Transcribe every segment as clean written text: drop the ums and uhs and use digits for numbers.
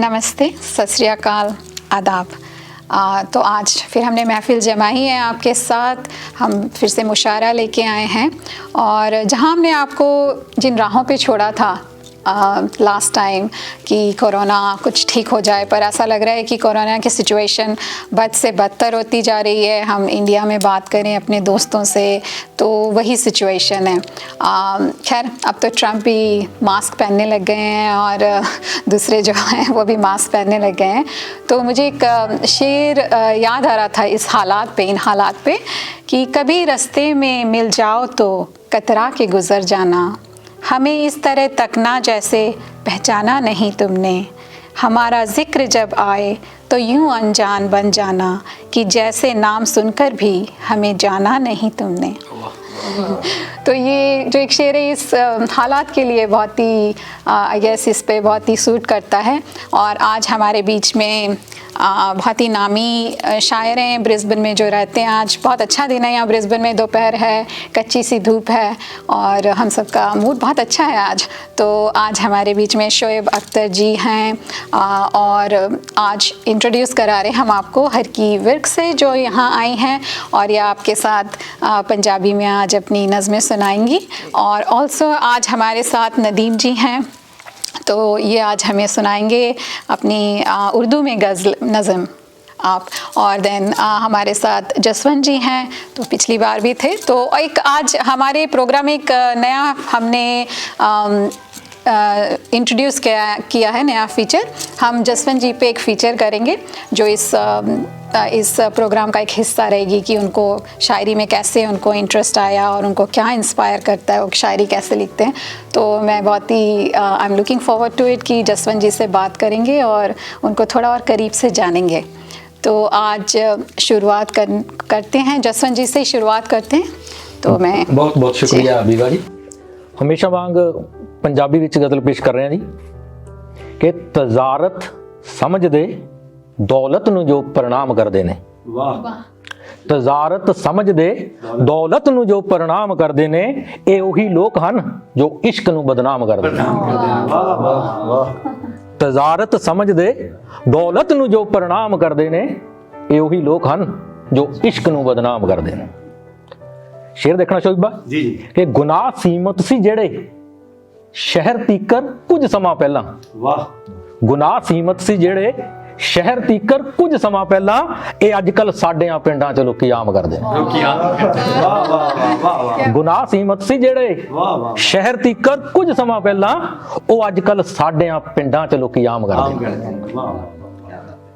नमस्ते, सत श्री अकाल, आदाब। तो आज फिर हमने महफ़िल जमाई है आपके साथ। हम फिर से मुशायरा लेके आए हैं और जहां हमने आपको जिन राहों पे छोड़ा था लास्ट टाइम कि कोरोना कुछ ठीक हो जाए, पर ऐसा लग रहा है कि कोरोना की सिचुएशन बद से बदतर होती जा रही है। हम इंडिया में बात करें अपने दोस्तों से तो वही सिचुएशन है। खैर अब तो ट्रम्प भी मास्क पहनने लग गए हैं और दूसरे जो हैं वो भी मास्क पहनने लग गए हैं। तो मुझे एक शेर याद आ रहा था इन हालात पे कि कभी रास्ते में मिल जाओ तो कतरा के गुज़र जाना, हमें इस तरह तकना जैसे पहचाना नहीं तुमने, हमारा जिक्र जब आए तो यूं अनजान बन जाना कि जैसे नाम सुनकर भी हमें जाना नहीं तुमने। तो ये जो एक शेर है इस हालात के लिए बहुत ही आई गेस इस पे बहुत ही सूट करता है। और आज हमारे बीच में बहुत ही नामी शायर हैं ब्रिस्बेन में जो रहते हैं। आज बहुत अच्छा दिन है यहाँ ब्रिस्बेन में, दोपहर है, कच्ची सी धूप है और हम सबका मूड बहुत अच्छा है आज। तो आज हमारे बीच में शोएब अख्तर जी हैं और आज इंट्रोड्यूस करा रहे हम आपको हरकी विर्क से जो यहाँ आई हैं और ये आपके साथ पंजाबी में आज अपनी नज़में सुनाएंगी। और ऑल्सो आज हमारे साथ नदीम जी हैं, तो ये आज हमें सुनाएंगे अपनी उर्दू में गज़ल नज़म आप। और देन हमारे साथ जसवंत जी हैं, तो पिछली बार भी थे। तो एक आज हमारे प्रोग्राम में एक नया हमने इंट्रोड्यूस किया है नया फ़ीचर। हम जसवंत जी पे एक फ़ीचर करेंगे जो इस प्रोग्राम का एक हिस्सा रहेगी कि उनको शायरी में कैसे उनको इंटरेस्ट आया और उनको क्या इंस्पायर करता है, वो शायरी कैसे लिखते हैं। तो मैं बहुत ही I am looking forward to it कि जसवंत जी से बात करेंगे और उनको थोड़ा और करीब से जानेंगे। तो आज शुरुआत करते हैं, जसवंत जी से शुरुआत करते हैं। तो मैं बहुत बहुत शुक्रिया बीबा जी। हमेशा वांग पंजाबी विच गज़ल पेश कर रहे हैं जी कि तजारत समझ दे दौलत नूं जो प्रणाम करदे ने। वाह। तजारत समझ दे दौलत नूं जो प्रणाम करदे ने, ये उही लोग हन जो इश्क नूं बदनाम करदे ने। तजारत समझ दे दौलत नूं जो प्रणाम करदे ने, ये उही लोग हन जो इश्क नूं बदनाम करदे ने। शेर देखना शोइबा जी कि गुनाह सीमत सी जेड़े शहर तीकर कुछ समा पहला। वाह। गुनाह सीमत सी जेड़े शहर तीकर कुछ समा पहला, ये अजकल साडे पिंडां च लोकी आम करदे ने। गुनाह सीमत सी जेड़े शहर तीकर कुछ समा पहला, वो अजकल साडे पिंडां च लोकी आम करदे ने।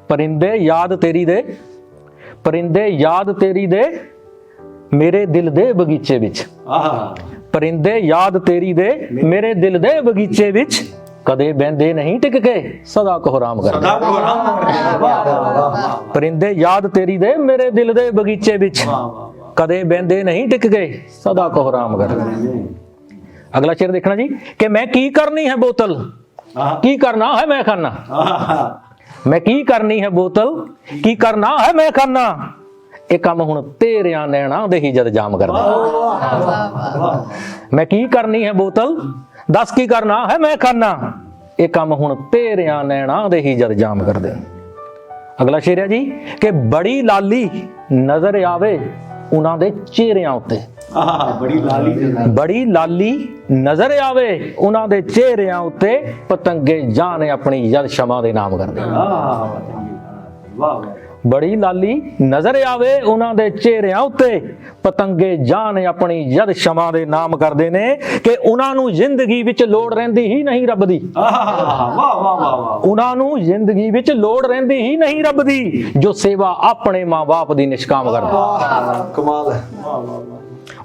परिंदे याद तेरी दे, परिंदे याद तेरी दे मेरे दिल दे बगीचे विच। परिंदे याद तेरी दे मेरे दिल दे बगीचे विच, कदे बहंदे नहीं टिक के सदा कोहराम कर। परिंदे याद तेरी दे मेरे दिल दे बगीचे विच, कदे बहंदे नहीं टिक के सदा कोहराम कर। अगला शेर देखना जी कि मैं की करनी है बोतल, की करना है मैं खाना। मैं की करनी है बोतल, की करना है मैं खाना, ਇਹ ਕੰਮ ਹੁਣ ਤੇਰਿਆਂ ਨੈਣਾ ਦੇ ਹੀ ਜਦ ਜਾਮ ਕਰਦਾ। ਮੈਂ ਕੀ ਕਰਨੀ ਹੈ ਬੋਤਲ, ਦੱਸ ਕੀ ਕਰਨਾ ਹੈ ਮੈਂ ਖਾਨਾ, ਇਹ ਕੰਮ ਹੁਣ ਤੇਰਿਆਂ ਨੈਣਾ ਦੇ ਹੀ ਜਦ ਜਾਮ ਕਰਦੇ। ਅਗਲਾ ਸ਼ੇਰ ਹੈ ਜੀ ਕਿ ਬੜੀ ਲਾਲੀ ਨਜ਼ਰ ਆਵੇ ਉਹਨਾਂ ਦੇ ਚਿਹਰਿਆਂ ਉੱਤੇ। ਬੜੀ ਲਾਲੀ ਨਜ਼ਰ ਆਵੇ ਉਹਨਾਂ ਦੇ ਚਿਹਰਿਆਂ ਉੱਤੇ, ਪਤੰਗੇ ਜਾਨ ਆਪਣੀ ਯਦ ਸ਼ਮਾ ਦੇ ਨਾਮ ਕਰਦੇ। ਬੜੀ ਲਾਲੀ ਨਜ਼ਰ ਆਵੇ ਉਹਨਾਂ ਦੇ ਚਿਹਰਿਆਂ ਉੱਤੇ, ਪਤੰਗੇ ਜਾਨ ਆਪਣੀ ਜਦ ਸ਼ਮਾ ਦੇ ਨਾਮ ਕਰਦੇ ਨੇ ਕਿ ਉਹਨਾਂ ਨੂੰ ਜ਼ਿੰਦਗੀ ਵਿੱਚ ਲੋੜ ਰਹਿੰਦੀ ਹੀ ਨਹੀਂ ਰੱਬ ਦੀ। ਉਹਨਾਂ ਨੂੰ ਜ਼ਿੰਦਗੀ ਵਿੱਚ ਲੋੜ ਰਹਿੰਦੀ ਹੀ ਨਹੀਂ ਰੱਬ ਦੀ, ਜੋ ਸੇਵਾ ਆਪਣੇ ਮਾਂ-ਬਾਪ ਦੀ ਨਿਸ਼ਕਾਮ ਕਰਦਾ। ਕਮਾਲ ਹੈ।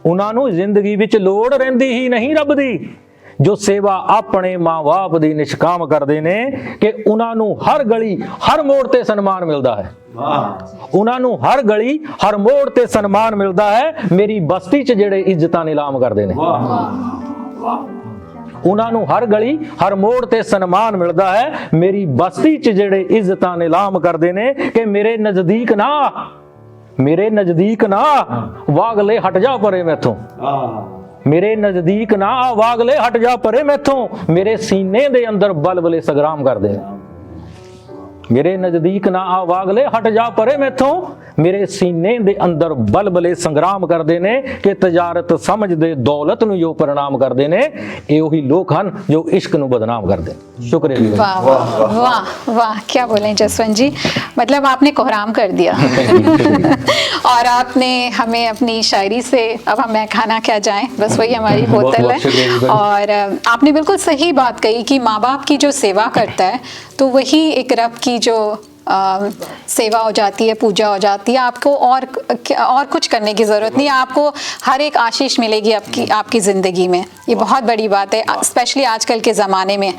ਉਹਨਾਂ ਨੂੰ ਜ਼ਿੰਦਗੀ ਵਿੱਚ ਲੋੜ ਰਹਿੰਦੀ ਹੀ ਨਹੀਂ ਰੱਬ ਦੀ, ਜੋ ਸੇਵਾ ਆਪਣੇ ਮਾਂ-ਬਾਪ ਦੀ ਨਿਸ਼ਕਾਮ ਕਰਦੇ ਨੇ ਕਿ ਉਹਨਾਂ ਨੂੰ ਹਰ ਗਲੀ ਹਰ ਮੋੜ ਤੇ ਸਨਮਾਨ ਮਿਲਦਾ ਹੈ। ਉਹਨਾਂ ਨੂੰ ਹਰ ਗਲੀ ਹਰ ਮੋੜ ਤੇ ਸਨਮਾਨ ਮਿਲਦਾ ਹੈ, ਮੇਰੀ ਬਸਤੀ 'ਚ ਜਿਹੜੇ ਇੱਜ਼ਤਾਂ ਨਿਲਾਮ ਕਰਦੇ ਨੇ। ਉਹਨਾਂ ਨੂੰ ਹਰ ਗਲੀ ਹਰ ਮੋੜ ਤੇ ਸਨਮਾਨ ਮਿਲਦਾ ਹੈ, ਮੇਰੀ ਬਸਤੀ 'ਚ ਜਿਹੜੇ ਇੱਜ਼ਤਾਂ ਨਿਲਾਮ ਕਰਦੇ ਨੇ ਕਿ ਮੇਰੇ ਨਜ਼ਦੀਕ ਨਾ, ਮੇਰੇ ਨਜ਼ਦੀਕ ਨਾ ਵਾਗਲੇ ਹਟ ਜਾ ਪਰੇ ਮੈਥੋਂ। मेरे नजदीक ना वागले हट जा परे मैथों, मेरे सीने दे अंदर बलबले संग्राम कर दे। ਮੇਰੇ ਨਜ਼ਦੀਕ ਨਾ ਆ ਵਾਗਲੇ, ਹਟ ਜਾ ਪਰੇ ਮੈਥੋਂ। ਮੇਰੇ ਸੀਨੇ ਦੇ ਅੰਦਰ ਬਲਬਲੇ ਸੰਗਰਾਮ ਕਰਦੇ ਨੇ ਕਿ ਤਜਾਰਤ ਸਮਝਦੇ ਦੌਲਤ ਨੂੰ ਜੋ ਪ੍ਰਣਾਮ ਕਰਦੇ ਨੇ। ਇਹ ਉਹੀ ਲੋਕ ਹਨ ਜੋ इश्क ਨੂੰ बदनाम करते हैं। शुक्रिया जी। वाह वाह वाह वाह, क्या बोलें जसवंत जी, मतलब आपने कोहराम कर दिया और आपने हमें अपनी शायरी से, अब हम मैं खाना क्या जाएं, बस वही हमारी बोतल है। और आपने बिल्कुल सही बात कही कि माँ बाप की जो सेवा करता है तो वही एक रब की जो सेवा हो जाती है, पूजा हो जाती है। आपको और कुछ करने की ज़रूरत नहीं है, आपको हर एक आशीष मिलेगी आपकी ज़िंदगी में। ये बहुत बड़ी बात है, स्पेशली आजकल के ज़माने में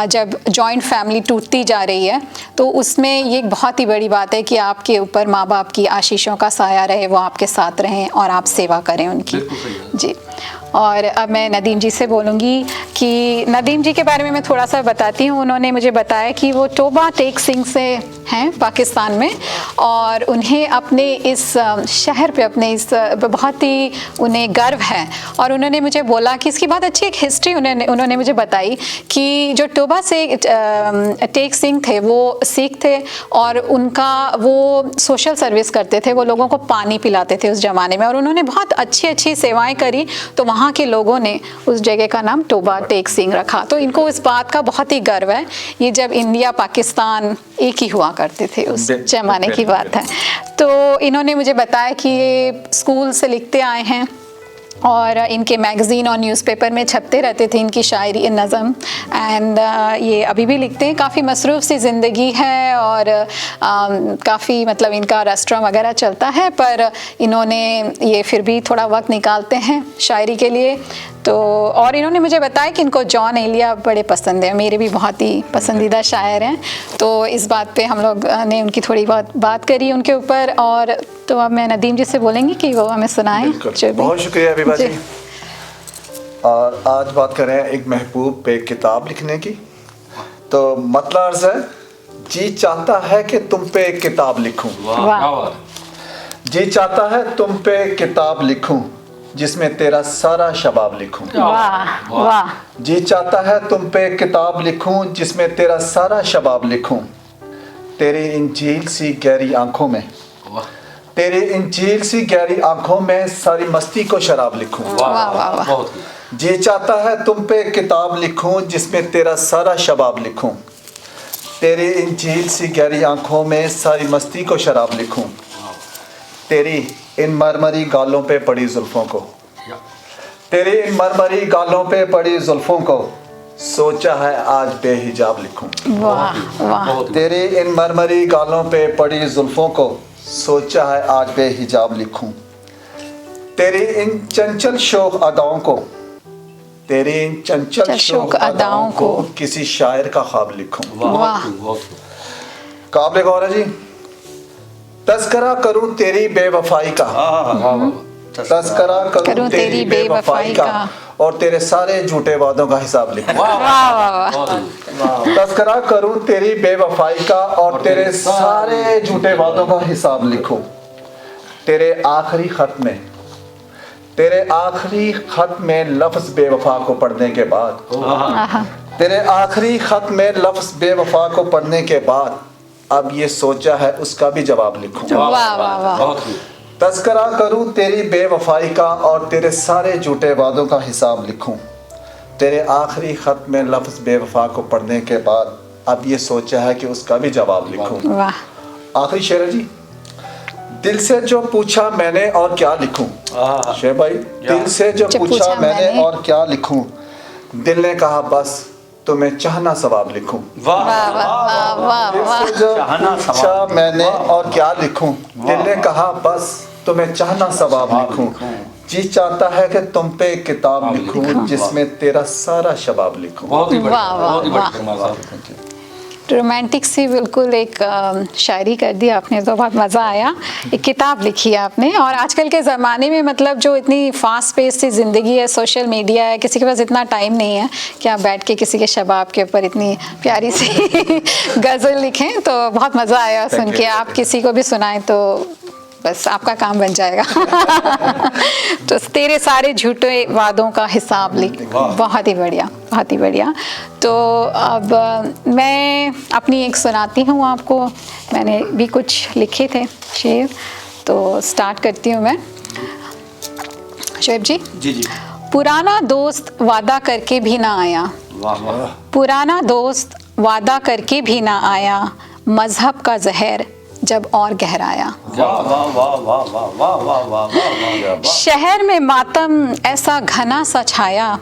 जब जॉइंट फैमिली टूटती जा रही है, तो उसमें ये एक बहुत ही बड़ी बात है कि आपके ऊपर माँ बाप की आशीषों का साया रहे, वो आपके साथ रहें और आप सेवा करें उनकी। जी। और अब मैं नदीम जी से बोलूँगी कि नदीम जी के बारे में मैं थोड़ा सा बताती हूँ। उन्होंने मुझे बताया कि वो टोबा टेक सिंह से हैं पाकिस्तान में, और उन्हें अपने इस शहर पे अपने इस बहुत ही उन्हें गर्व है। और उन्होंने मुझे बोला कि इसकी बहुत अच्छी एक हिस्ट्री उन्होंने मुझे बताई कि जो टोबा से टेक सिंह थे वो सिख थे, और उनका वो सोशल सर्विस करते थे, वो लोगों को पानी पिलाते थे उस ज़माने में, और उन्होंने बहुत अच्छी अच्छी सेवाएं करी। तो वहाँ के लोगों ने उस जगह का नाम टोबा टेक सिंह रखा। तो इनको इस बात का बहुत ही गर्व है। ये जब इंडिया पाकिस्तान एक ही हुआ करते थे उस ज़माने की बात है। तो इन्होंने मुझे बताया कि ये स्कूल से लिखते आए हैं और इनके मैगज़ीन और न्यूज़पेपर में छपते रहते थे इनकी शायरी, नज़म, एंड ये अभी भी लिखते हैं। काफ़ी मसरूफ़ सी ज़िंदगी है और काफ़ी मतलब इनका रेस्टोरेंट वगैरह चलता है, पर इन्होंने ये फिर भी थोड़ा वक्त निकालते हैं शायरी के लिए। तो और इन्होंने मुझे बताया कि इनको जॉन एलिया बड़े पसंद हैं, मेरे भी बहुत ही पसंदीदा शायर हैं। तो इस बात पे हम लोग ने उनकी थोड़ी बहुत बात करी उनके ऊपर। और तो अब मैं नदीम जी से बोलेंगी कि वो हमें सुनाएं। बहुत शुक्रिया अबीबा जी। और आज बात करें एक महबूब पे किताब लिखने की। तो मतलब अर्ज़ है, जी चाहता है कि तुम पे एक किताब लिखूं, जी चाहता है तुम पे किताब लिखूं जिसमें तेरा सारा शबाब लिखूं। वाह वाह। जी चाहता है तुम पे किताब लिखूं जिसमें तेरा सारा शबाब लिखूं। तेरी इंजील सी गहरी आंखों में, तेरी इंजील सी गहरी आंखों में सारी मस्ती को शराब लिखूं। वाह वाह वाह। जी चाहता है तुम पे किताब लिखूं जिसमें तेरा सारा शबाब लिखूं। तेरी इंजील सी गहरी आंखों में सारी मस्ती को शराब लिखूं। तेरी इन मरमरी गालों पे पड़ी जुल्फों को, तेरी इन मरमरी गालों पे पड़ी जुल्फों को सोचा है आज बेहिजाब लिखूं। वाह वाह। तेरी इन मरमरी गालों पे पड़ी जुल्फों को सोचा है आज बेहिजाब लिखूं। तेरी इन चंचल शोख अदाओं को, तेरी इन चंचल शोख अदाओं को किसी शायर का ख्वाब लिखूं। वाह। काबिल गौर है जी। तस्करा करूं तेरी बेवफाई का, तस्करा करूं तेरी बेवफाई का और तेरे सारे झूठे वादों का हिसाब लिखूं। तस्करा करूं तेरी बेवफाई का और तेरे सारे झूठे वादों का हिसाब लिखूं। तेरे आखिरी खत में, तेरे आखिरी खत में लफ्ज बेवफा को पढ़ने के बाद, तेरे आखिरी खत में लफ्ज बेवफा को पढ़ने के बाद अब ये सोचा है उसका भी जवाब लिखूं। वाह वाह वाह। तस्करा करूं तेरी बेवफाई का और तेरे सारे झूठे वादों का हिसाब लिखूं। तेरे आखिरी खत में लफ्ज बेवफा को पढ़ने के बाद अब ये सोचा है कि उसका भी जवाब लिखूं। वाह। आखिरी शेर है जी। दिल से जो पूछा मैंने और क्या लिखूं। शेर भाई, दिल से जो पूछा मैंने और क्या लिखूं, दिल ने कहा बस तुम्हें चाहना सवाब लिखूं। वाह वाह वाह वाह। जो पूछा मैंने और क्या लिखूं, दिल ने कहा बस तुम्हें चाहना सवाब लिखूं। जी चाहता है कि तुम पे किताब लिखूं जिसमें तेरा सारा शबाब लिखूं। वाह वाह वाह। रोमांटिक सी बिल्कुल एक शायरी कर दी आपने, तो बहुत मज़ा आया। एक किताब लिखी है आपने। और आजकल के ज़माने में मतलब जो इतनी फास्ट पेस सी ज़िंदगी है, सोशल मीडिया है, किसी के पास इतना टाइम नहीं है कि आप बैठ के किसी के शबाब के ऊपर इतनी प्यारी सी गज़ल लिखें। तो बहुत मज़ा आया सुन के। आप किसी को भी सुनाएं तो बस आपका काम बन जाएगा। तो तेरे सारे झूठे वादों का हिसाब लिख। बहुत ही बढ़िया, बहुत ही बढ़िया। तो अब मैं अपनी एक सुनाती हूँ आपको। मैंने भी कुछ लिखे थे शेर, तो स्टार्ट करती हूँ मैं। शोएब जी। जी जी। पुराना दोस्त वादा करके भी ना आया, वाह वाह। पुराना दोस्त वादा करके भी ना आया, मजहब का जहर जब और गहराया। वाह वाह वाह वाह वाह वाह वाह वाह वाह। शहर में मातम ऐसा घना सा छाया,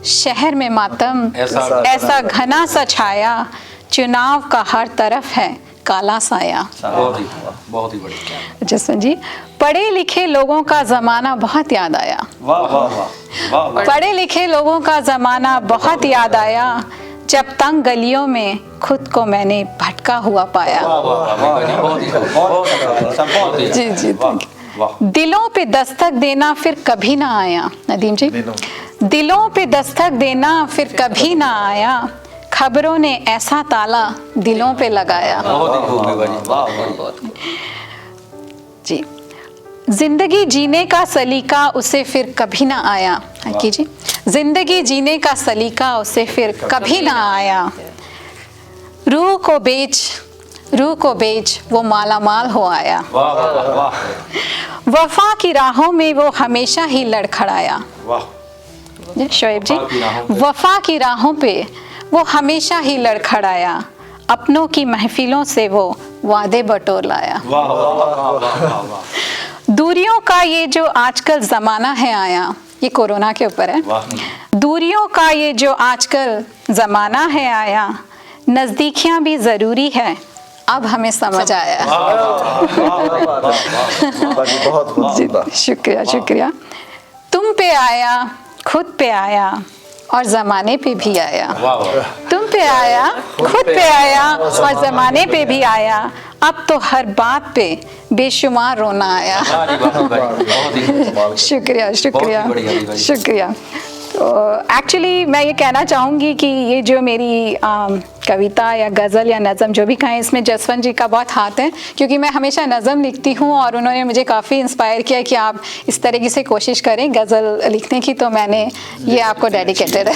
शहर में मातम ऐसा घना सा छाया, चुनाव का हर तरफ है काला साया। बहुत ही बढ़िया। जसवंत जी, पढ़े लिखे लोगों का जमाना बहुत याद आया। वाह वाह वाह वाह। पढ़े लिखे लोगों का जमाना बहुत याद आया, जब तंग गलियों में खुद को मैंने भटका हुआ पाया। जी जी, दिलों पे दस्तक देना फिर कभी ना आया। नदीम जी, दिलों पे दस्तक देना फिर कभी ना आया, खबरों ने ऐसा ताला दिलों पे लगाया। जी, जिंदगी जीने का सलीका उसे फिर कभी ना आया। हकी जी, जिंदगी जीने का सलीका उसे फिर कभी ना आया, रूह को बेच वो माला माल हो आया। वफा की राहों में वो हमेशा ही लड़खड़ाया। शोएब जी, वफा की राहों पे वो हमेशा ही लड़खड़ाया, अपनों की महफिलों से वो वादे बटोर लाया। दूरियों का ये जो आजकल जमाना है आया, ये कोरोना के ऊपर है। दूरियों का ये जो आजकल जमाना है आया, नजदीकियां भी जरूरी है अब हमें समझ आया। शुक्रिया शुक्रिया। तुम पे आया, खुद पे आया और जमाने पे भी आया। तुम पे आया, खुद पे आया और जमाने पे भी आया, अब तो हर बात पे बेशुमार रोना आया। शुक्रिया शुक्रिया शुक्रिया। तो एक्चुअली मैं ये कहना चाहूँगी कि ये जो मेरी कविता या गज़ल या नज़म जो भी कहें, इसमें जसवंत जी का बहुत हाथ है, क्योंकि मैं हमेशा नज़म लिखती हूँ और उन्होंने मुझे काफ़ी इंस्पायर किया कि आप इस तरीके से कोशिश करें गज़ल लिखने की, तो मैंने ये आपको डेडिकेटेड है।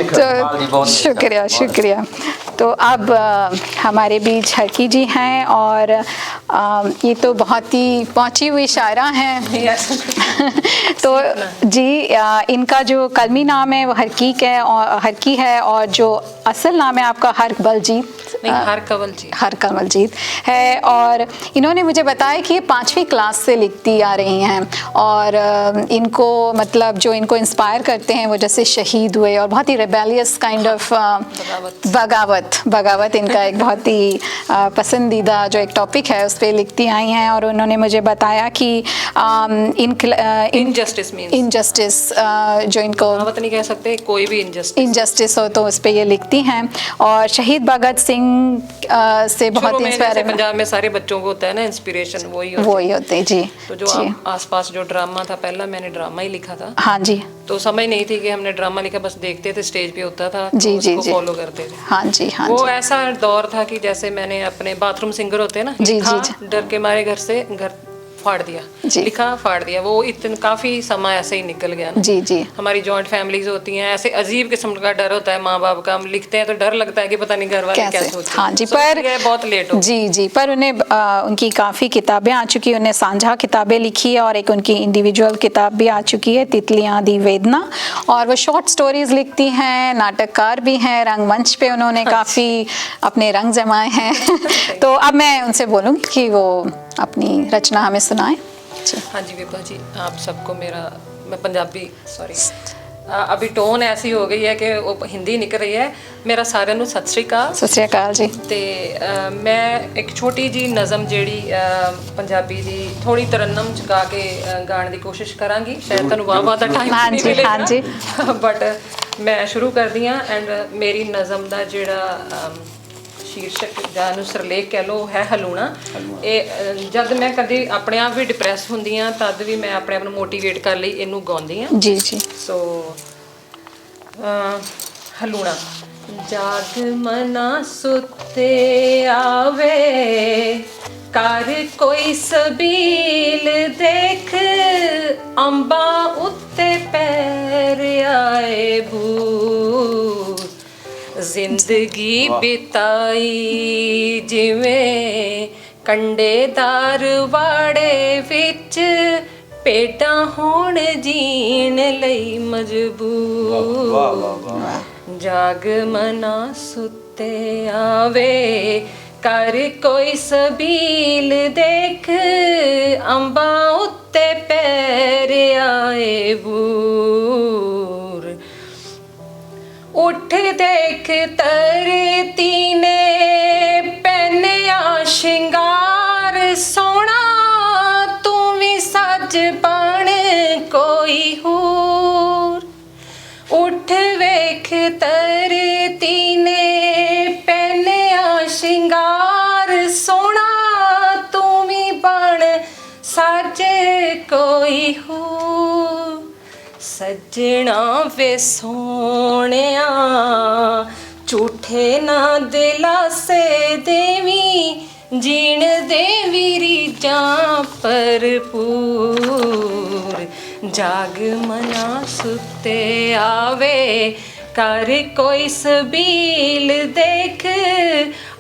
तो शुक्रिया शुक्रिया। तो अब हमारे बीच हरकी जी हैं और ये तो बहुत ही पहुँची हुई शायरा हैं। तो जी, इनका जो कलमी नाम है वो हरकी है और जो असल नाम है आपका हर कमलजीत है। और इन्होंने मुझे बताया कि ये 5वीं क्लास से लिखती आ रही हैं और इनको मतलब जो इनको इंस्पायर करते हैं वो जैसे शहीद हुए और बहुत ही रेबेलियस काइंड ऑफ बगावत इनका एक बहुत ही पसंदीदा जो एक टॉपिक है उस पर लिखती आई हैं। और उन्होंने मुझे बताया कि इनजस्टिस जो इनको नहीं कह सकते, कोई भी इनजस्टिस हो तो उस पर ये लिखती हैं। और शहीद भगत सिंह से बहुत इंस्पायर, पंजाब में सारे बच्चों को होता है ना इंस्पिरेशन, वही होते हैं जी। तो जो आसपास जो ड्रामा था, पहला मैंने ड्रामा ही लिखा था। हाँ जी। तो समझ नहीं थी कि हमने ड्रामा लिखा, बस देखते थे, स्टेज पे होता था, जी जी जी, फॉलो करते थे। हाँ जी हाँ वो जी। ऐसा दौर था कि जैसे मैंने अपने बाथरूम सिंगर होते हैं ना, जी जी, डर के मारे घर फाड़ दिया, लिखा फाड़ दिया। वो इतना काफी समय ऐसे ही निकल गया ना। जी जी। हमारी जॉइंट फैमिलीज होती हैं, ऐसे अजीब किस्म का डर होता है, माँ बाप का। हम लिखते हैं तो डर लगता है कि पता नहीं घर वाले क्या सोचते हैं। हाँ जी, पर बहुत लेट हो जी जी, पर उन्हें उनकी काफ़ी किताबें आ चुकी हैं, उन्हें साझा किताबें लिखी है और एक उनकी इंडिविजुअल किताब भी आ चुकी है, तितलियाँ दी वेदना। और वो शॉर्ट स्टोरीज लिखती हैं, नाटककार भी हैं, रंगमंच पे उन्होंने काफ़ी अपने रंग जमाए हैं। तो अब मैं उनसे बोलूँगी कि वो अपनी रचना हमें सुनाएं। हाँ जी विभा जी, आप सबको मैं पंजाबी अभी टोन ऐसी हो गई है कि वो हिंदी निकल रही है। मेरा साਰਿਆਂ ਨੂੰ ਸਤਿ ਸ਼੍ਰੀ ਅਕਾਲ ਜੀ। ਤੇ ਮੈਂ ਇੱਕ ਛੋਟੀ ਜੀ ਨਜ਼ਮ ਜਿਹੜੀ ਪੰਜਾਬੀ ਦੀ ਥੋੜੀ ਤਰਨਮ ਚ ਗਾ ਕੇ ਗਾਣ ਦੀ ਕੋਸ਼ਿਸ਼ ਕਰਾਂਗੀ। ਸ਼ਾਇਦ ਤੁਹਾਨੂੰ ਵਾਹ ਦਾ ਟਾਈਮ ਨਹੀਂ ਮਿਲੇਗਾ, ਹਾਂਜੀ, ਬਟ ਮੈਂ ਸ਼ੁਰੂ ਕਰਦੀ ਹਾਂ। ਐਂਡ ਮੇਰੀ ਨਜ਼ਮ ਦਾ ਜਿਹੜਾ शीर्षक जानू सरलेख कह लो है हलूणा। जब मैं कभी अपने आप भी डिप्रैस होंदी हाँ तद भी मैं अपने आप को मोटिवेट कर ਲਈ ਇਹਨੂੰ ਗਾਉਂਦੀ ਹਾਂ। जी जी। सो हलूणा। जाग मना सुते आवे कर कोई सबील देख अंबा उत्ते पैर आए बूर जिंदगी बिताई जिवें कंडेदार वाड़े विच पेटां होण जीण लई मजबूर जाग मना सुते आवे कर कोई सबील देख अंबा उत्ते पैर आए बूर उठ देख तरती ने पहनिया शिंगार सोना तू भी सज बन कोई होर उठ वेख तरती ने पहनिया शिंगार सोना तू भी बन सज कोई होर सजना वे सोनिया झूठे ना दिलासे देवी जीण देवी रीजा भरपूर जाग मना सुते आवे कर कोई सबील देख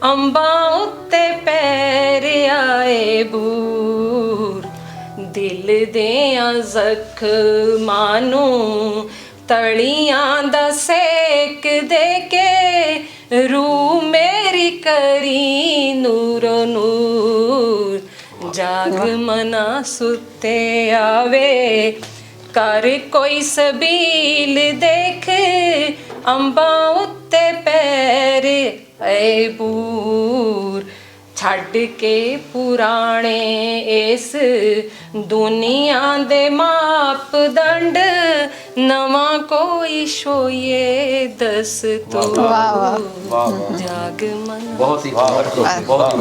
अंबा उत्ते पैर आए बूर दिल दियां जख्मां नूं तलियां दा सेक दे के रूह मेरी करी नूरो नूर जाग मना सुते आवे कर कोई सबील देख अंबा उत्ते पैर आए बूर छड़ के पुराने इस दुनिया दे मापदंड नवा कोई शोये दस तो जाग मन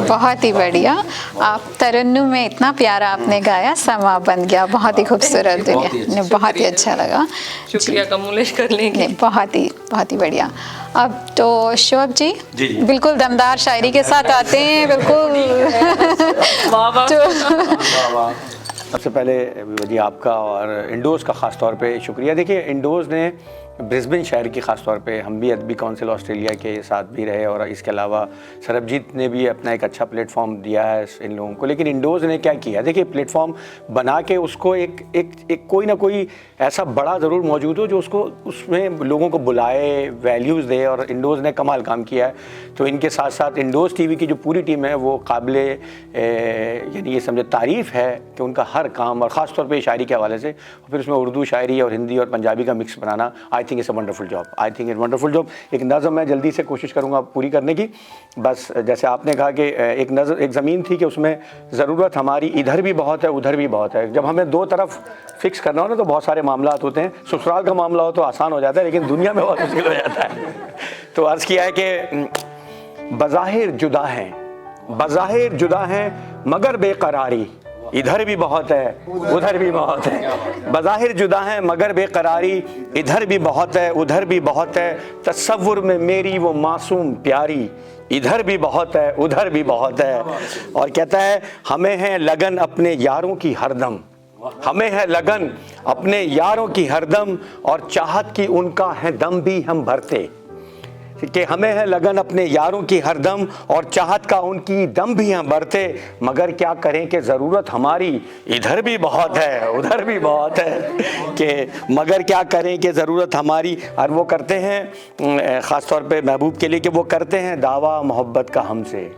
बहुत ही बढ़िया। आप तरन्नुम में इतना प्यारा आपने गाया, समा बन गया, बहुत ही खूबसूरत दुनिया, बहुत ही अच्छा लगा। शुक्रिया कमलेश कर लेंगे। बहुत ही बढ़िया। अब तो शोभ जी बिल्कुल दमदार शायरी के साथ आते हैं, बिल्कुल सबसे पहले जी आपका और इंडोज़ का ख़ास तौर पे शुक्रिया। देखिए इंडोज़ ने ब्रिस्बेन शहर की ख़ास तौर पे, हम भी अदबी काउंसिल ऑस्ट्रेलिया के साथ भी रहे और इसके अलावा सरबजीत ने भी अपना एक अच्छा प्लेटफॉर्म दिया है इन लोगों को। लेकिन इंडोज़ ने क्या किया, देखिए प्लेटफॉर्म बना के उसको एक कोई ना कोई ऐसा बड़ा ज़रूर मौजूद हो जो उसको उसमें लोगों को बुलाए, वैल्यूज़ दे, और इंडोज़ ने कमाल काम किया है। तो इनके साथ साथ इंडोज़ टीवी की जो पूरी टीम है वो काबिले यानी ये समझे तारीफ़ है कि उनका हर काम, और ख़ास तौर पे शायरी के हवाले से, फिर उसमें उर्दू शायरी और हिंदी और पंजाबी का mix banana, I think it's a wonderful job. I think it's wonderful job. एक नज़म मैं जल्दी से कोशिश करूँगा पूरी करने की। बस जैसे आपने कहा कि एक ज़मीन थी कि उसमें ज़रूरत हमारी इधर भी बहुत है उधर भी बहुत है। जब हमें दो तरफ फिक्स करना हो ना तो बहुत सारे मामला होते हैं। ससुराल का मामला हो तो आसान हो जाता है, लेकिन दुनिया में बहुत मुश्किल हो जाता है। तो अर्ज़ किया है कि बज़ाहिर जुदा हैं मगर बेकरारी इधर भी बहुत है उधर भी बहुत है। बज़ाहिर जुदा हैं मगर बेकरारी इधर भी बहुत है उधर भी बहुत है। तसव्वुर में मेरी वो मासूम प्यारी इधर भी बहुत है उधर भी बहुत है। और कहता है हमें है लगन अपने यारों की हरदम, हमें है लगन अपने यारों की हरदम, और चाहत की उनका है दम भी हम भरते। कि हमें है लगन अपने यारों की हरदम और चाहत का उनकी दम भी हम भरते। मगर क्या करें कि ज़रूरत हमारी इधर भी बहुत है उधर भी बहुत है। कि मगर क्या करें कि ज़रूरत हमारी, और वो करते हैं ख़ास तौर पे महबूब के लिए कि वो करते हैं दावा मोहब्बत का हमसे,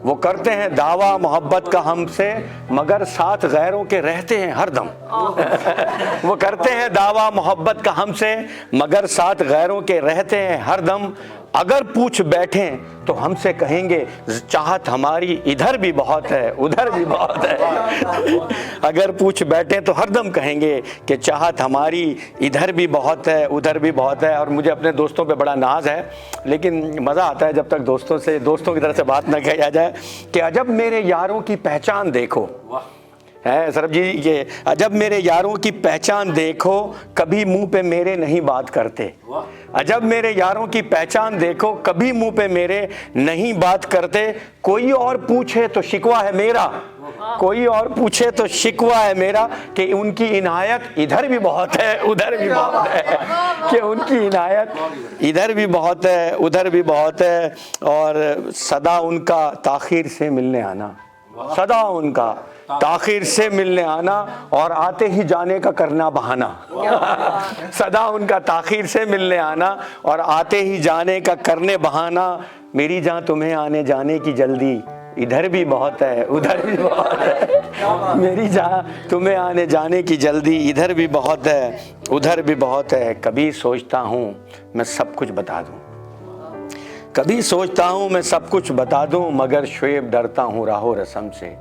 वो करते हैं दावा मोहब्बत का हमसे, मगर साथ गैरों के रहते हैं हरदम। वो करते हैं दावा मोहब्बत का हमसे, मगर साथ गैरों के रहते हैं हरदम। अगर पूछ बैठें तो हमसे कहेंगे चाहत हमारी इधर भी बहुत है उधर भी बहुत है। अगर पूछ बैठें तो हरदम कहेंगे कि चाहत हमारी इधर भी बहुत है उधर भी बहुत है। और मुझे अपने दोस्तों पे बड़ा नाज है, लेकिन मज़ा आता है जब तक दोस्तों की तरफ से बात ना किया जाए कि अजब मेरे यारों की पहचान देखो है सरब जी, ये अजब मेरे यारों की पहचान देखो, कभी मुंह पे मेरे नहीं बात करते अजब मेरे यारों की पहचान देखो, कभी मुंह पे मेरे नहीं बात करते, कोई और पूछे तो शिकवा है मेरा, कोई और पूछे तो शिकवा है मेरा, कि उनकी इनायत इधर भी बहुत है उधर भी बहुत है, कि उनकी इनायत इधर भी बहुत है उधर भी बहुत है, और सदा उनका ताखीर से मिलने आना, सदा उनका ताखीर से मिलने आना, और आते ही जाने का करना बहाना। सदा उनका ताखीर से मिलने आना और आते ही जाने का करने बहाना, मेरी जान तुम्हें आने जाने की जल्दी, इधर भी बहुत है उधर भी बहुत है, मेरी जान तुम्हें आने जाने की जल्दी, इधर भी बहुत है उधर भी बहुत है। कभी सोचता हूँ मैं सब कुछ बता दूँ, कभी सोचता हूँ मैं सब कुछ बता दूँ, मगर शुएब डरता हूँ राहो रस्म से,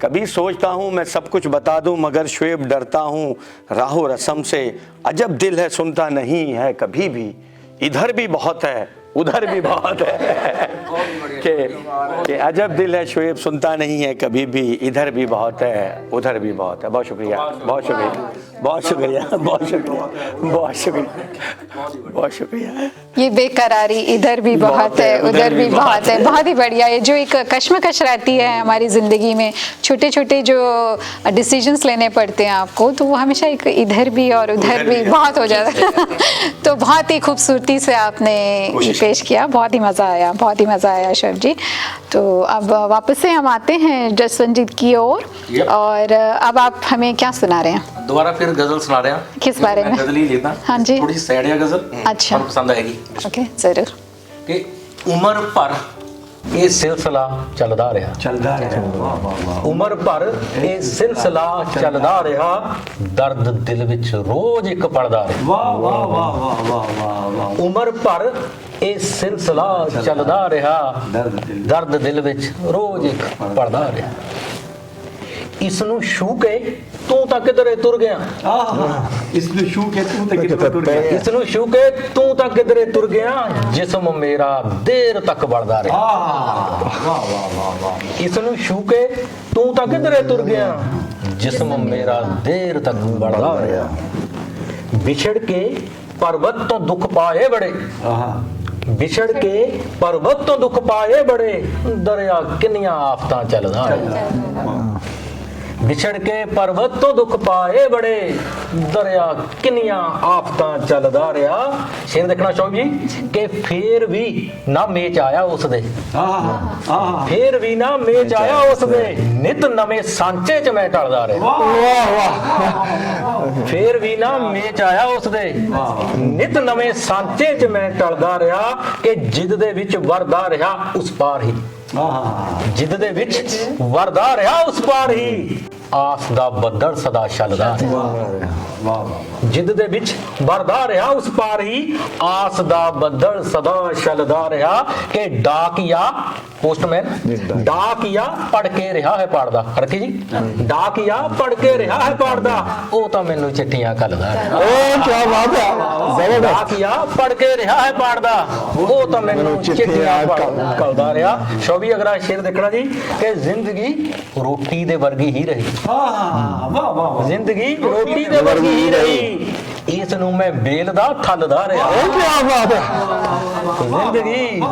कभी सोचता हूँ मैं सब कुछ बता दूँ, मगर शुएब डरता हूँ राहो रस्म से। अजब दिल है सुनता नहीं है कभी भी, इधर भी बहुत है उधर भी बहुत है, कि अजब दिल है शुएब सुनता नहीं है कभी भी, इधर भी बहुत है उधर भी बहुत है। बहुत शुक्रिया बहुत शुक्रिया बहुत शुक्रिया बहुत शुक्रिया बहुत शुक्रिया बहुत शुक्रिया। ये बेकरारी इधर भी बहुत है उधर भी बहुत है, बहुत ही बढ़िया। ये जो एक कश्मकश रहती है हमारी ज़िंदगी में, छोटे छोटे जो डिसीजंस लेने पड़ते हैं आपको, तो वो हमेशा एक इधर भी और उधर भी बहुत हो जाता है। तो बहुत ही खूबसूरती से आपने पेश किया, बहुत ही मज़ा आया, बहुत ही मज़ा आया शोएब जी। तो अब वापस से हम आते हैं जसवंत की ओर, और अब आप हमें क्या सुना रहे हैं? दोबारा फिर गजल सुना रहे हैं। किस बारे में? गजल ही लेता, हाँ जी, थोड़ी सी सैड है गजल, अच्छा और पसंद आएगी। ओके जरूर। कि उम्र भर ये सिलसिला चलदा रहा, चलता रहा, उम्र भर ये सिलसिला चलदा रहा, दर्द दिल विच रोज एक पड़दा रहा। वाह वाह वाह वाह वाह वाह वाह। उम्र भर ये सिलसिला चलदा रहा, दर्द दिल विच रोज एक पड़दा रहा। इसनू छू के तू तां किधरे तुर गया, इसमें शू के तू तक तुर गया, इसनू छू के तू तां किधरे तुर गया, जिस्म मेरा देर तक बढ़दा रहा। वाह वाह वाह वाह। इसनू छू के तू तां किधरे तुर गया, जिस्म मेरा देर तक बढ़दा रहा। बिछड़ के पर्वत तो दुख पाए बड़े, बिछड़ के पर्वत तो दुख पाए बड़े, दरिया किन्नियां आफतां चलदा रहा। बिछड़ के पर्वत तो दुख पाए बड़े, दरिया किन्नियां आफतां चलदा रहा। शेर देखना शोएब जी, कि फिर भी ना मेच आया उस दे, फिर भी ना मेच आया उस दे, नित नवे सांचे च मैं टलदा रहा। फिर भी ना मेच आया उस दे, नित नवे सांचे च मैं टलदा रहा, कि जिद दे विच वरदा रहा उस पार ही, जिद दे विच वरदा रहा उस पार ही, आस दा बदल सदा चलदा रहा। जिद दे विच वरदा रहा उस पार ही, आस दा बदल सदा चलदा रहा। कि डाकिया पोस्टमैन डाकिया पढ़ के रहा है पढ़दा, रखी जी, डाकिया पढ़ के रहा है पढ़दा, ओ तां मैनू चिट्ठियां घलदा रहा। ओ क्या बात है, डाकिया पढ़ के रहा है पढ़दा, ओ तां मैनू चिट्ठियां घलदा रहा। शोभी अगला शेर देखना जी, कि जिंदगी रोटी दे वर्गी ही रही, जिंदगी रोटी दे वर्गी ही रही, इस नू मैं बेलदा थलदा रहा। क्या बात है,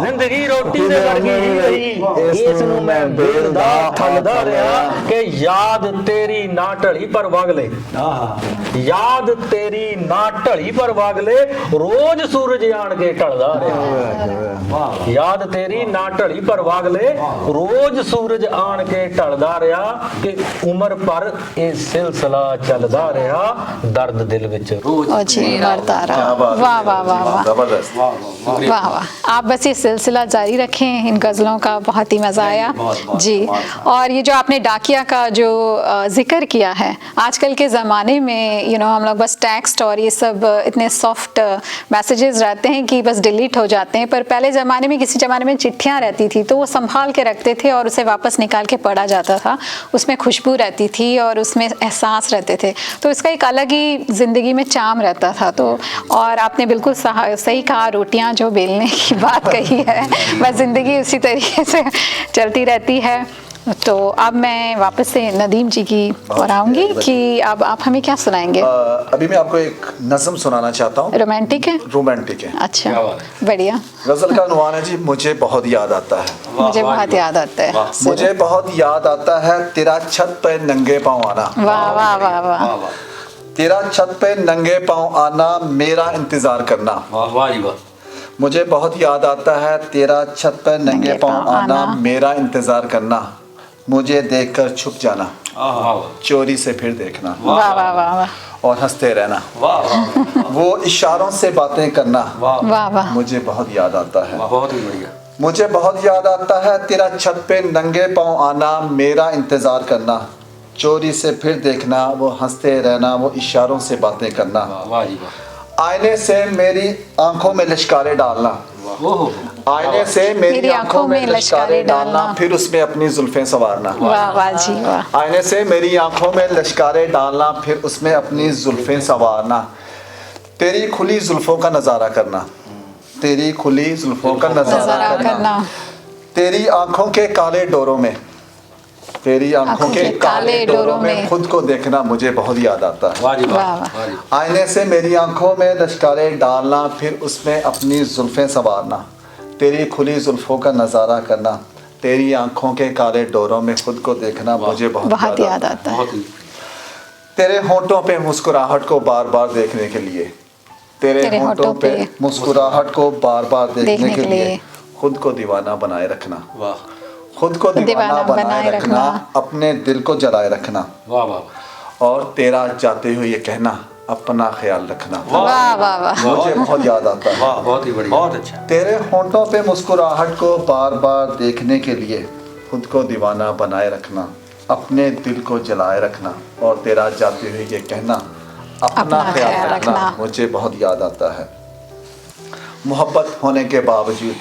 जिंदगी रोटी दे वर्गी ही रही, इस नू मैं बेलदा थलदा रहा। कि याद तेरी ना ढली पर वागले, याद तेरी ना ढली पर वागले, रोज सूरज आन के ढलदा रहा। याद तेरी ना ढली पर वागले, रोज सूरज आन के ढलदा रहा। कि उम्र पर ये सिलसिला चलदा रहा, दर्द दिल विच रोज बढ़ता रहा। वाह वाह वाह वाह, जबरदस्त। वाह वाह। आप बस ये सिलसिला जारी रखें इन गज़लों का, बहुत ही मज़ा आया जी। और ये जो आपने डाकिया का जो जिक्र किया है, आजकल के ज़माने में हम लोग बस टेक्स्ट और ये सब इतने सॉफ्ट मैसेजेस रहते हैं कि बस डिलीट हो जाते हैं, पर पहले ज़माने में, किसी ज़माने में चिट्ठियाँ रहती थी तो वो संभाल के रखते थे और उसे वापस निकाल के पढ़ा जाता था, उसमें खुशबू रहती थी और उसमें एहसास रहते थे, तो इसका एक अलग ही ज़िंदगी में चाम रहता था। तो और आपने बिल्कुल सही कहा, रोटियां जो बेलने की बात कही है, बस ज़िंदगी उसी तरीके से चलती रहती है। तो अब मैं वापस से नदीम जी की और आऊँगी कि अब आप हमें क्या सुनाएंगे? अभी मैं आपको एक नज़म सुनाना चाहता हूँ। रोमांटिक है? रोमांटिक है। अच्छा, बढ़िया। गज़ल का उन्वान है जी, मुझे बहुत याद आता है। मुझे बहुत याद आता है। मुझे बहुत याद आता है तेरा छत पे नंगे पाँव आना। वाह वाह वाह वाह। तेरा छत पे नंगे पाँव आना, मेरा इंतज़ार करना। वाह जी वाह। मुझे बहुत याद आता है तेरा छत पे नंगे पाँव आना, मेरा इंतज़ार करना, मुझे देखकर छुप जाना, चोरी से फिर देखना, वाह वाह वाह वाह। और हंसते रहना, वो इशारों से बातें करना, वाह वाह। मुझे बहुत याद आता है। बहुत ही बढ़िया। मुझे बहुत याद आता है तेरा छत पे नंगे पाँव आना, मेरा इंतज़ार करना, चोरी से फिर देखना, वो हंसते रहना, वो इशारों से बातें करना, वाह जी वाह। आईने से मेरी आंखों में लिश्कारे डालना, आईने से मेरी आंखों में लिश्कारे डालना, फिर उसमें अपनी जुल्फें संवारना। वाह वाह जी वाह। आईने से मेरी आंखों में लिश्कारे डालना, फिर उसमें अपनी जुल्फें संवारना, तेरी खुली जुल्फों का नज़ारा करना, तेरी खुली जुल्फों का नज़ारा करना, तेरी आंखों के काले डोरों में, तेरी आंखों के काले डोरों में खुद को देखना, मुझे बहुत याद आता है। वाह जी वाह वाह। वाह। आईने से मेरी आंखों में लिश्कारे डालना, फिर उसमें अपनी जुल्फें संवारना, तेरी खुली जुल्फों का नज़ारा करना, तेरी आंखों के काले डोरों में खुद को देखना, मुझे बहुत याद आता है। तेरे होंठों पे मुस्कुराहट को बार बार देखने के लिए, तेरे होंठों पे मुस्कुराहट को बार बार देखने के लिए खुद को दीवाना बनाए रखना, खुद को दीवाना बनाए रखना, अपने दिल को जलाए रखना, वाह वाह। और तेरा जाते हुए ये कहना, अपना ख्याल रखना, वाह वाह वाह। मुझे बहुत याद आता है। वाह बहुत ही बढ़िया। बहुत अच्छा। तेरे होंठों पे मुस्कुराहट को बार बार देखने के लिए खुद को दीवाना बनाए रखना, अपने दिल को जलाए रखना, और तेरा जाते हुए ये कहना, अपना ख्याल रखना, मुझे बहुत याद आता है। मोहब्बत होने के बावजूद,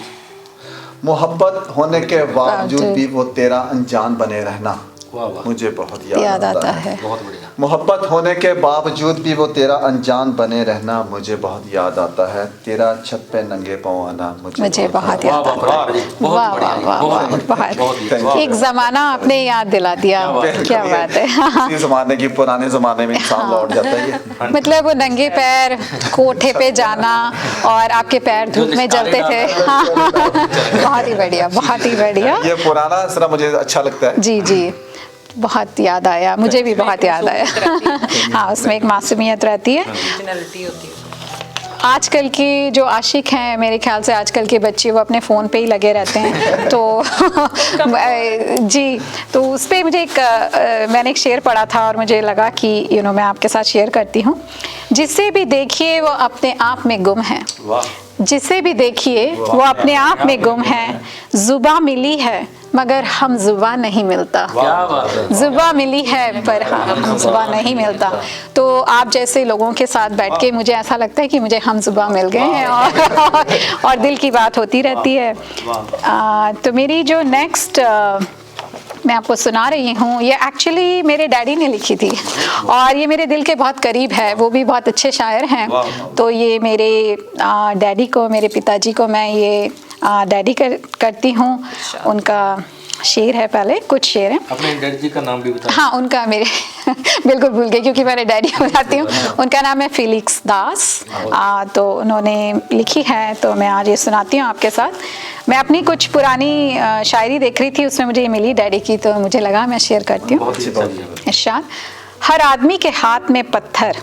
मोहब्बत होने के बावजूद भी वो तेरा अनजान बने रहना, मुझे बहुत याद आता है। बहुत बढ़िया। मोहब्बत होने के बावजूद भी वो तेरा अनजान बने रहना, मुझे बहुत याद आता है। तेरा छत पे नंगे पाँव आना, मुझे बहुत याद आता है। वाह वाह वाह वाह। एक जमाना आपने याद दिला दिया, क्या बात है। इसी ज़माने की, पुराने ज़माने में इंसान लौट जाता है। मतलब वो नंगे पैर कोठे पे जाना और आपके पैर धूप में जलते थे। बहुत ही बढ़िया, बहुत ही बढ़िया। ये पुराना जरा मुझे अच्छा लगता है। जी जी, बहुत याद आया, मुझे भी बहुत याद आया। हाँ, उसमें एक मासूमियत रहती है। ओरिजिनलिटी होती है। आजकल के जो आशिक हैं, मेरे ख्याल से आजकल के बच्चे वो अपने फ़ोन पे ही लगे रहते हैं। तो जी, तो उस पर मुझे मैंने एक शेर पढ़ा था और मुझे लगा कि मैं आपके साथ शेयर करती हूँ। जिसे भी देखिए वो अपने आप में गुम है, जिसे भी देखिए वो अपने आप में गुम है, जुबा मिली है मगर हम जुबा नहीं मिलता, जुबा मिली है पर हम जुबा नहीं मिलता। तो आप जैसे लोगों के साथ बैठ के मुझे ऐसा लगता है कि मुझे हम जुबा मिल गए हैं और दिल की बात होती रहती है। तो मेरी जो नेक्स्ट मैं आपको सुना रही हूँ, ये एक्चुअली मेरे डैडी ने लिखी थी और ये मेरे दिल के बहुत करीब है। वो भी बहुत अच्छे शायर हैं। तो ये मेरे डैडी को, मेरे पिताजी को मैं ये डैडी करती हूँ। उनका शेर है, पहले कुछ शेर हैं। अपने डैडी जी का नाम भी बताओ। हाँ, उनका मेरे बिल्कुल भूल गई क्योंकि मैंने डैडी बताती हूँ। उनका नाम है फिलिक्स दास। तो उन्होंने लिखी है, तो मैं आज ये सुनाती हूँ आपके साथ। मैं अपनी कुछ पुरानी शायरी देख रही थी, उसमें मुझे ये मिली डैडी की, तो मुझे लगा मैं शेयर करती हूँ। इरशाद। हर आदमी के हाथ में पत्थर,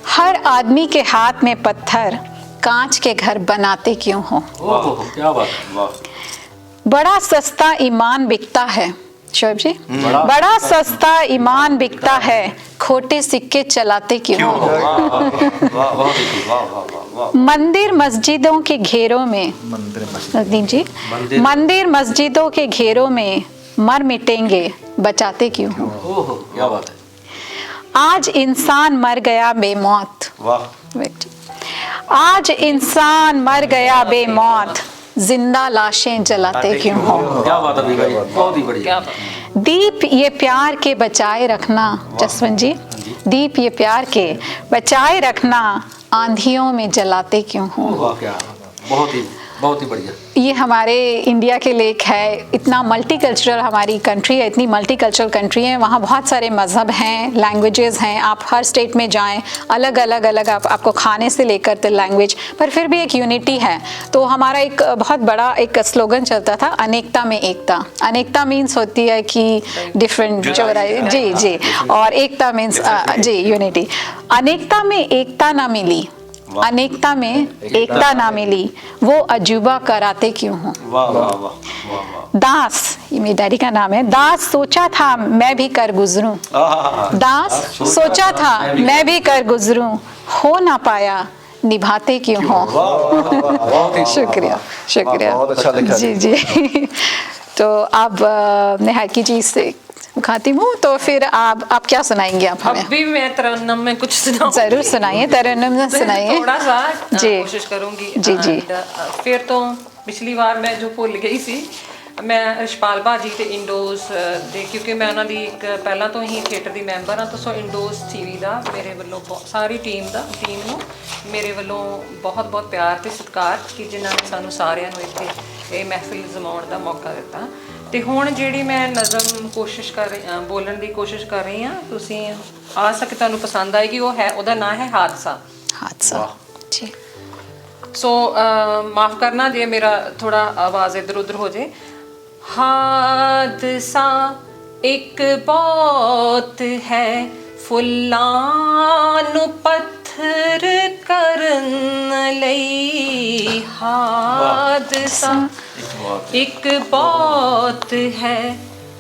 हर आदमी के हाथ में पत्थर, कांच के घर बनाते क्यों हो। क्या बात है, वाह। बड़ा सस्ता ईमान बिकता है, शोएब जी, बड़ा सस्ता ईमान बिकता है, खोटे सिक्के चलाते क्यों हो। मंदिर मस्जिदों के घेरों में, जी, मंदिर मस्जिदों के घेरों में मर मिटेंगे, बचाते क्यों हो। क्या बात है। आज इंसान मर गया बेमौत, आज इंसान मर गया बेमौत, जिंदा लाशें जलाते क्यों हो। क्या बात है, बहुत ही बढ़िया। दीप ये प्यार के बचाए रखना, जसवंत जी, दीप ये प्यार के बचाए रखना, आंधियों में जलाते क्यों हो। क्या बहुत ही। बहुत ही बढ़िया। ये हमारे इंडिया के लेक है, इतना मल्टीकल्चरल हमारी कंट्री है, इतनी मल्टीकल्चरल कंट्री है, वहाँ बहुत सारे मज़हब हैं, लैंग्वेजेस हैं, आप हर स्टेट में जाएं अलग अलग आपको खाने से लेकर तो लैंग्वेज, पर फिर भी एक यूनिटी है। तो हमारा एक बहुत बड़ा एक स्लोगन चलता था, अनेकता में एकता। अनेकता मीन्स होती है कि डिफरेंट जो जी जी, और एकता मीन्स जी यूनिटी। अनेकता में एकता ना मिली, अनेकता में एकता ना मिली, वो अजूबा कराते क्यों हो। दास, ये मेरे डैडी का नाम है, दास सोचा था मैं भी कर गुजरूं, दास सोचा था मैं भी कर गुजरूं, हो ना पाया निभाते क्यों हो। शुक्रिया शुक्रिया, बहुत अच्छा लिखा जी जी। तो अब निहाकी जी से खाती हूँ, तो फिर आप क्या सुनाएंगे आप हमें? अब भी मैं तरन्नुम में कुछ सुनाऊं? जरूर सुनाइए, तरन्नुम में सुनाइए थोड़ा सा जी कोशिश करूंगी। जी जी। फिर तो पिछली ਵਾਰ मैं जो भुੱਲ गई ਸੀ, मैं ਰਿਸ਼ਪਾਲ ਭਾਜੀ ਤੇ ਇੰਡੋਜ਼ ਦੇ, ਕਿਉਂਕਿ ਮੈਂ ਉਹਨਾਂ ਦੀ ਇੱਕ ਪਹਿਲਾਂ ਤੋਂ ਹੀ ਥੀਏਟਰ ਦੀ ਮੈਂਬਰ ਹਾਂ, ਤਾਂ ਸੋ ਇੰਡੋਜ਼ ਟੀਵੀ ਦਾ ਮੇਰੇ ਵੱਲੋਂ ਸਾਰੀ ਟੀਮ ਨੂੰ ਮੇਰੇ ਵੱਲੋਂ ਬਹੁਤ ਬਹੁਤ ਪਿਆਰ ਤੇ ਸਤਿਕਾਰ, ਕਿ ਜਿਨ੍ਹਾਂ ਨੇ ਸਾਨੂੰ ਸਾਰਿਆਂ ਨੂੰ ਇੱਥੇ ਇਹ ਮਹਿਫਿਲ ਜਮਾਉਣ ਦਾ ਮੌਕਾ ਦਿੱਤਾ। ਤੇ ਹੁਣ ਜਿਹੜੀ ਮੈਂ ਨਜ਼ਮ ਕੋਸ਼ਿਸ਼ ਕਰ ਰਹੀ ਬੋਲਣ ਦੀ ਕੋਸ਼ਿਸ਼ ਕਰ ਰਹੀ ਹਾਂ, ਤੁਸੀਂ ਆ ਸਕੇ ਤੁਹਾਨੂੰ ਪਸੰਦ ਆਏਗੀ। ਉਹ ਹੈ, ਉਹਦਾ ਨਾਂ ਹੈ ਹਾਦਸਾ। हादसा जी। सो माफ़ करना जे मेरा थोड़ा आवाज़ इधर उधर हो जाए। हादसा एक बहुत है, फुल्लां नू पत्थर करन लई। हादसा एक बहुत है,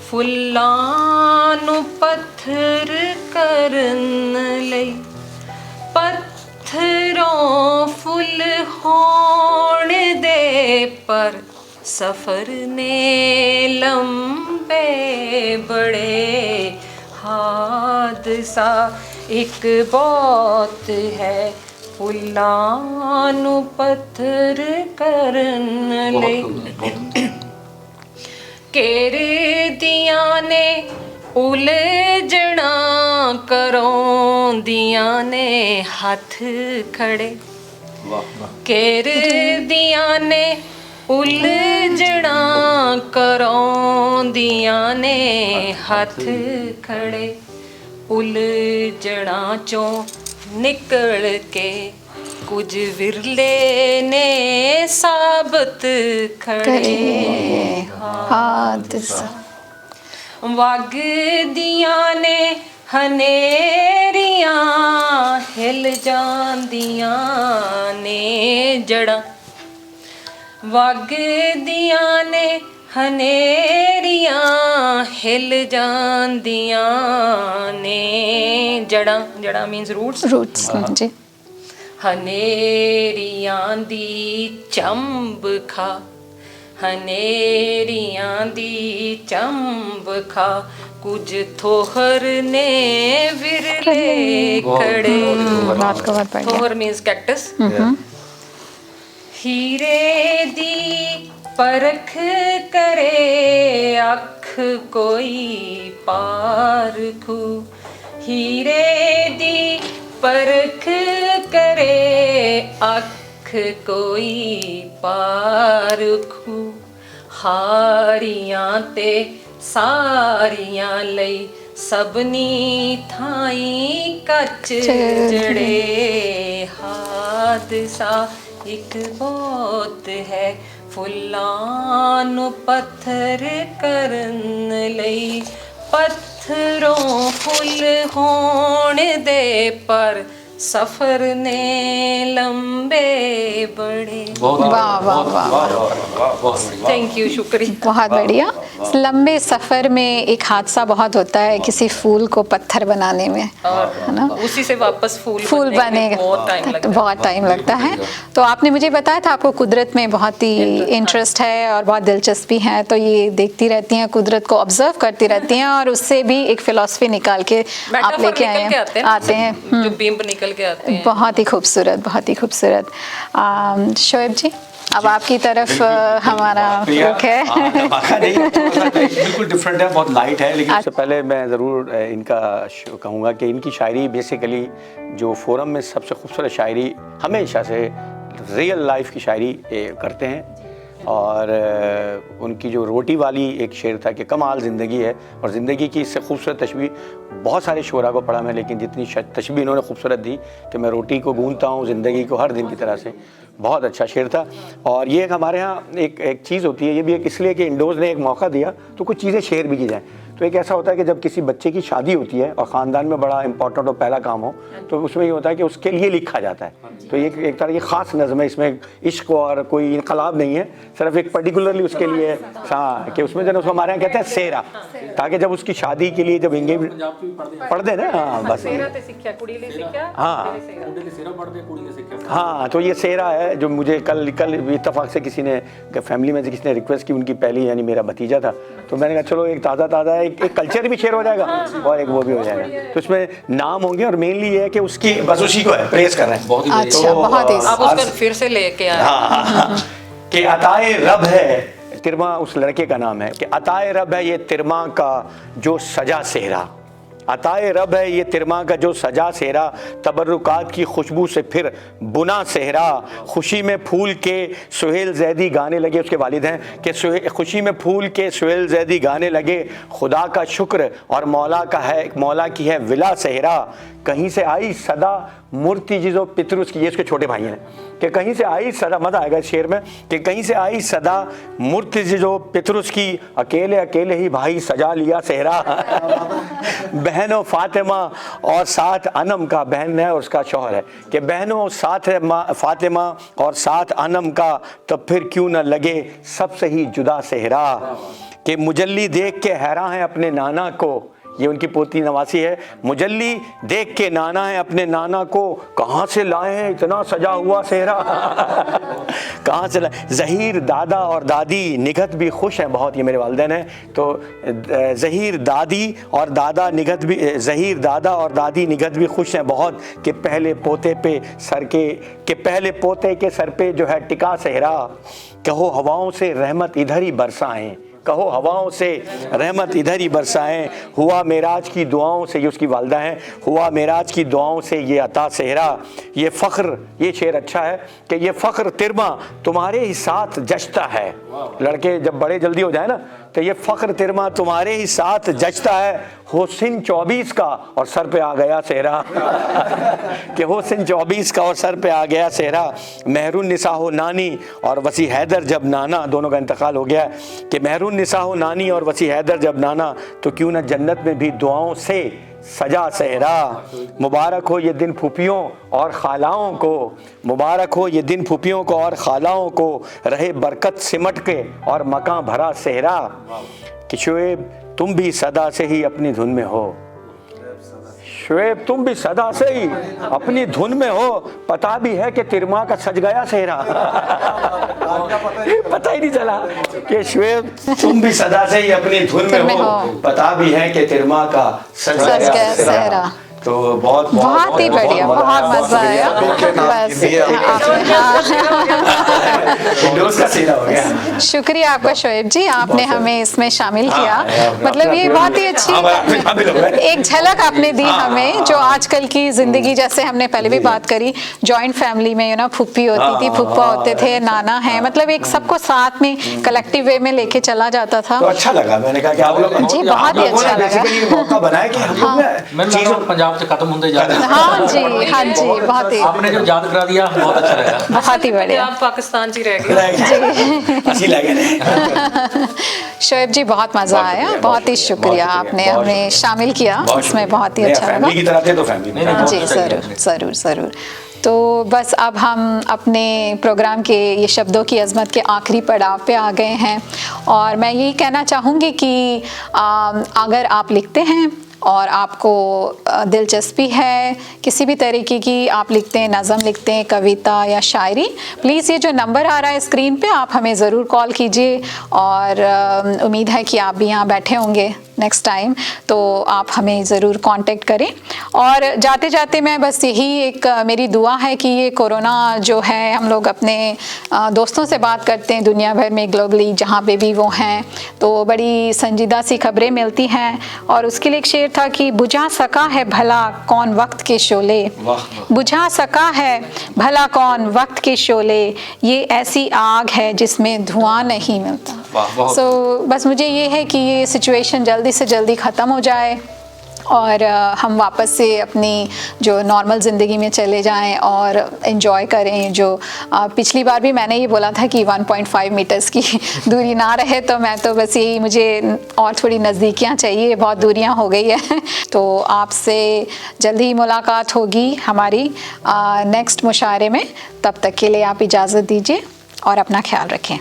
फुल्लां नू पत्थर करन लई। पत्थरों फुल होण दे पर सफर ने लंबे बड़े। हादसा एक बहुत है, फुल्लां नू पत्थर करन लई। केरे दियां ने उलझना करौंदियां ने हथ खड़े। केर दियां ने उलझना करौंदियां ने हथ खड़े। उलझना चों निकल के कुछ विरले ने साबत खड़े। हादसा वगदियां ने हनेरियां हिल जांदियां ने जड़ा। वगदियां ने हनेरियां हिल जांदियां ने जड़ा। जड़ा मीन्स रूट्स जी। हनेरियां दी चंब खा, हनेरियां दी चंब खा, कुछ थोहर ने विरले खड़े। थोहर मीन्स कैक्टस। हीरे दी परख करे अख कोई पारखू। हीरे दी परख करे अख कोई पारखू। हारियां ते सारियां लई सबनी थाई कच जड़े। हादसा एक बहुत है, फुल्लां नू पत्थर करन लई। पत्थरों फुल होण दे पर सफर ने लंबे बड़े। वाह वाह वाह, थैंक यू, शुक्रिया। बहुत बढ़िया। लंबे सफ़र में एक हादसा बहुत होता है, किसी फूल को पत्थर बनाने में, है ना, उसी से वापस फूल बनेगा, बहुत टाइम लगता है। तो आपने मुझे बताया था आपको कुदरत में बहुत ही इंटरेस्ट है और बहुत दिलचस्पी है, तो ये देखती रहती हैं, कुदरत को ऑब्जर्व करती रहती हैं और उससे भी एक फिलॉसफी निकाल के आप लेके आते हैं जो बिंब निकल के आते हैं। बहुत ही खूबसूरत, बहुत ही खूबसूरत। शोएब जी, अब आपकी तरफ हमारा रुख है। बिल्कुल डिफरेंट है, बहुत लाइट है, लेकिन उससे पहले मैं ज़रूर इनका कहूँगा कि इनकी शायरी बेसिकली जो फोरम में सबसे खूबसूरत शायरी हमेशा से रियल लाइफ की शायरी करते हैं। और उनकी जो रोटी वाली एक शेर था कि कमाल ज़िंदगी है, और ज़िंदगी की इससे खूबसूरत तशबीह बहुत सारे शुरा को पढ़ा मैं, लेकिन जितनी तशबीह इन्होंने खूबसूरत दी कि मैं रोटी को गूंथता हूँ ज़िंदगी को हर दिन की तरह से, बहुत अच्छा शेर था। और ये हमारे यहाँ एक चीज़ होती है, ये भी एक इसलिए कि इंडोज़ ने एक मौका दिया तो कुछ चीज़ें शेयर भी की जाएँ। तो एक ऐसा होता है कि जब किसी बच्चे की शादी होती है और ख़ानदान में बड़ा इंपॉर्टेंट और पहला काम हो, तो उसमें ये होता है कि उसके लिए लिखा जाता है। तो ये एक तरह की ख़ास नज़म है, इसमें इश्क और कोई इनकलाब नहीं है, सिर्फ एक पर्टिकुलरली उसके लिए हाँ कि उसमें जो हमारे यहाँ कहते हैं सेरा, ताकि जब उसकी शादी के लिए जब एंगेज पढ़ दे ना, हाँ बस हाँ, तो ये सेरा है जो मुझे कल इत्तेफाक से किसी ने फैमिली में से किसी ने रिक्वेस्ट की, उनकी पहली यानी मेरा भतीजा था, तो मैंने कहा चलो एक ताज़ा है, एक कल्चर भी शेयर हो जाएगा और एक वो भी हो जाएगा। तो इसमें नाम होंगे और मेनली ये है कि उसकी बस उसी को है प्रेस कर रहे हैं। बहुत ही आप उसको फिर से लेके आए कि अताए रब है, तिरमा उस लड़के का नाम है कि अताए रब है ये तिरमा का जो सजा सेहरा, अताए रब है ये तिरमा का जो सजा सेहरा, तबर्रुकात की खुशबू से फिर बुना सेहरा, खुशी में फूल के सुहेल जैदी गाने लगे, उसके वालिद हैं कि खुशी में फूल के सुहेल जैदी गाने लगे, खुदा का शुक्र और मौला की है विला सेहरा, कहीं से आई सदा मूर्ति जिजो पितरुस की, ये उसके छोटे भाई हैं कि कहीं से आई सदा, मज़ा आएगा शेर में कि कहीं से आई सदा मूर्ति जिजो पितरुस की, अकेले अकेले ही भाई सजा लिया सेहरा बहनों फातिमा और साथ अनम का, बहन है और उसका शौहर है कि बहनों साथ फातिमा और साथ अनम का, तब फिर क्यों न लगे सबसे ही जुदा सेहरा, कि मुजल्ली देख के हैरान है अपने नाना को, ये उनकी पोती नवासी है, मुजल्ली देख के नाना है अपने नाना को, कहाँ से लाए हैं इतना सजा हुआ सेहरा कहाँ से लाए, ज़हीर दादा और दादी निगत भी खुश हैं बहुत, ये मेरे वालिदैन हैं, तो ज़हीर दादी और दादा निगत भी, ज़हीर दादा और दादी निगत भी खुश हैं बहुत कि पहले पोते के सर पे जो है टिका सेहरा, कहो हवाओं से रहमत इधर ही बरसाएं, कहो हवाओं से रहमत इधर ही बरसाएं, हुआ मेराज की दुआओं से, ये उसकी वालदा हैं, हुआ मेराज की दुआओं से ये अता सेहरा, ये फ़ख्र, ये शेर अच्छा है कि ये फ़ख्र तिरमा तुम्हारे ही साथ जचता है, लड़के जब बड़े जल्दी हो जाए ना, तो ये फ़ख्र तिरमा तुम्हारे ही साथ जचता है, हो सिन 24 का और सर पे आ गया सेहरा कि हो सिन 24 का और सर पे आ गया सेहरा, महरून निसा हो नानी और वसी हैदर जब नाना, दोनों का इंतकाल हो गया कि महरून निसा हो नानी और वसी हैदर जब नाना, तो क्यों ना जन्नत में भी दुआओं से सजा सेहरा, मुबारक हो ये दिन फूफियों और खालाओं को, मुबारक हो ये दिन फूफियों को और खालाओं को, रहे बरकत सिमट के और मकां भरा सेहरा, कि शुएब तुम भी सदा से ही अपनी धुन में हो, शुएब तुम भी सदा से ही अपनी धुन में हो, पता भी है कि तिरमा का सज गया सेहरा पता ही नहीं चला कि शुएब तुम भी सदा से ही अपनी धुन में हो, पता भी है कि तिरमा का सज गया सेहरा। तो बहुत ही बढ़िया, बहुत मजा आया। बस शुक्रिया आपका शोएब जी, आपने हमें इसमें शामिल किया। मतलब ये बहुत ही अच्छी एक झलक आपने दी हमें, जो आजकल की जिंदगी, जैसे हमने पहले भी बात करी, जॉइंट फैमिली में ना फूफी होती थी, फूफा होते थे, नाना है, मतलब एक सबको साथ में कलेक्टिव वे में लेके चला जाता था। तो अच्छा लगा, मैंने कहा कि आप लोग जी बहुत ही अच्छा लगा। से खत्म होते जा रहे हैं। हाँ जी बहुत ही, आपने जो याद करा दिया बहुत अच्छा लगा, बहुत ही बढ़िया। आप पाकिस्तान जी रह गए शोएब जी बहुत मजा आया, बहुत ही शुक्रिया, आपने हमें शामिल किया इसमें, बहुत ही अच्छा लगा जी। ज़रूर। तो बस अब हम अपने प्रोग्राम के ये शब्दों की अज़मत के आखिरी पड़ाव पे आ गए हैं, और मैं यही कहना चाहूँगी कि अगर आप लिखते हैं और आपको दिलचस्पी है किसी भी तरीके की, आप लिखते हैं, नज़म लिखते हैं, कविता या शायरी, प्लीज़ ये जो नंबर आ रहा है स्क्रीन पे, आप हमें ज़रूर कॉल कीजिए। और उम्मीद है कि आप भी यहाँ बैठे होंगे नेक्स्ट टाइम, तो आप हमें ज़रूर कांटेक्ट करें। और जाते जाते मैं बस यही एक मेरी दुआ है कि ये कोरोना जो है, हम लोग अपने दोस्तों से बात करते हैं दुनिया भर में, ग्लोबली जहाँ पे भी वो हैं, तो बड़ी संजीदा सी खबरें मिलती हैं। और उसके लिए एक शेर था कि बुझा सका है भला कौन वक्त के शोले, बुझा सका है भला कौन वक्त के शोले, ये ऐसी आग है जिसमें धुआं नहीं मिलता। सो बस मुझे ये है कि ये सिचुएशन जल्दी से जल्दी ख़त्म हो जाए और हम वापस से अपनी जो नॉर्मल ज़िंदगी में चले जाएं और इन्जॉय करें। जो पिछली बार भी मैंने ये बोला था कि 1.5 मीटर्स की दूरी ना रहे, तो मैं तो बस यही, मुझे और थोड़ी नज़दीकियाँ चाहिए, बहुत दूरियाँ हो गई है। तो आपसे जल्दी ही मुलाकात होगी हमारी नेक्स्ट मुशायरे में। तब तक के लिए आप इजाज़त दीजिए और अपना ख्याल रखें।